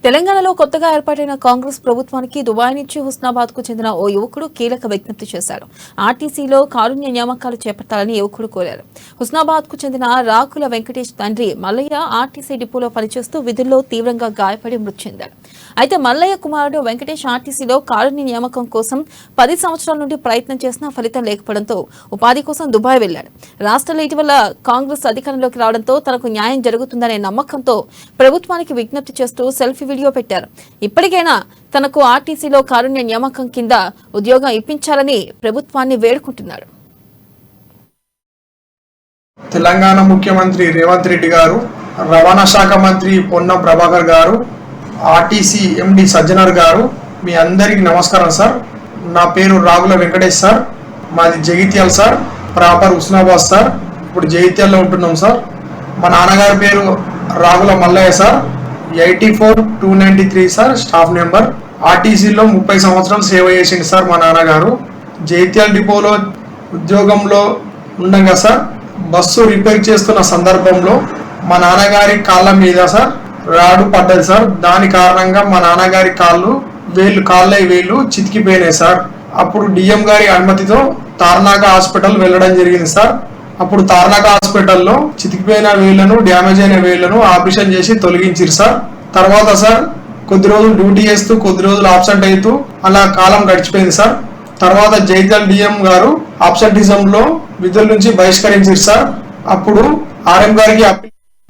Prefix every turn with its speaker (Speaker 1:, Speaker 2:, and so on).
Speaker 1: తెలంగాణలో కొత్తగా ఏర్పాటైన కాంగ్రెస్ ప్రభుత్వానికి దుబాయ్ నుంచి హుస్నాబాద్ కు చెందిన ఓ యువకుడు కీలక విజ్ఞప్తి చేశారు. ఆర్టీసీలో కారుణ్య నియామకాలు చేపట్టాలని యువకుడు కోరారు. హుస్నాబాద్ కు చెందిన రాకుల వెంకటేష్ తండ్రి మల్లయ్య ఆర్టీసీ డిపోలో పనిచేస్తూ విధుల్లో తీవ్రంగా గాయపడి మృతి చెందారు. అయితే మల్లయ్య కుమారుడు వెంకటేష్ ఆర్టీసీలో కారుణ్య నియామకం కోసం 10 సంవత్సరాల నుండి ప్రయత్నం చేసినా ఫలితం లేకపోవడంతో ఉపాధి కోసం దుబాయ్ వెళ్లాడు. రాష్ట్రంలో ఇటీవల కాంగ్రెస్ అధికారంలోకి రావడంతో తనకు న్యాయం జరుగుతుందనే నమ్మకంతో ప్రభుత్వానికి విజ్ఞప్తి చేస్తూ సెల్ఫీ వీడియో పెట్టారు. ఇప్పటికైనా తనకు ఆర్టీసీలో కారుణ్య నియామకం కింద ఉద్యోగం ఇప్పించాలని ప్రభుత్వాన్ని వేడుకుంటున్నాడు.
Speaker 2: తెలంగాణ ముఖ్యమంత్రి రేవంత్ రెడ్డి గారు, రవాణా శాఖ మంత్రి పొన్నం ప్రభాకర్ గారు, ఆర్టీసీ ఎండి సజ్జనర్ గారు, మీ అందరికీ నమస్కారం సార్. నా పేరు రాగుల వెంకటేష్ సార్. మాది Jagtial sir, proper Husnabad sir. ఇప్పుడు జగిత్యాలలో ఉంటున్నాం సార్. మా నాన్నగారి పేరు Ragula Mallaiah sir. 84-293 sir staff number. ఆర్టీసీలో 30 సంవత్సరాలు సేవ చేసింది సార్ మా నాన్నగారు. జైత్యాల డిపోలో ఉద్యోగంలో ఉండగా సార్ బస్సు రిపేర్ చేస్తున్న సందర్భంలో మా నాన్నగారి కాళ్ళ మీద సార్ రాడు పడ్డది సార్. దాని కారణంగా మా నాన్నగారి కాళ్ళ వేళ్ళు చితికిపోయినాయి సార్. అప్పుడు డిఎం గారి అనుమతితో తార్నాక హాస్పిటల్ వెళ్ళడం జరిగింది సార్. అప్పుడు తార్నాక హాస్పిటల్లో చితికిపోయిన వేళ్లను, డ్యామేజ్ అయిన వేళ్లను ఆపరేషన్ చేసి తొలగించారు సార్. తర్వాత సార్ కొద్ది రోజులు డ్యూటీ చేస్తూ కొద్ది రోజులు ఆబ్సెంట్ అవుతూ అలా కాలం గడిచిపోయింది సార్. తర్వాత జైత్యాల డిఎం గారు ఆబ్సెంటిజంలో విధుల నుంచి బహిష్కరించారు సార్. అప్పుడు ఆర్ఎం గారికి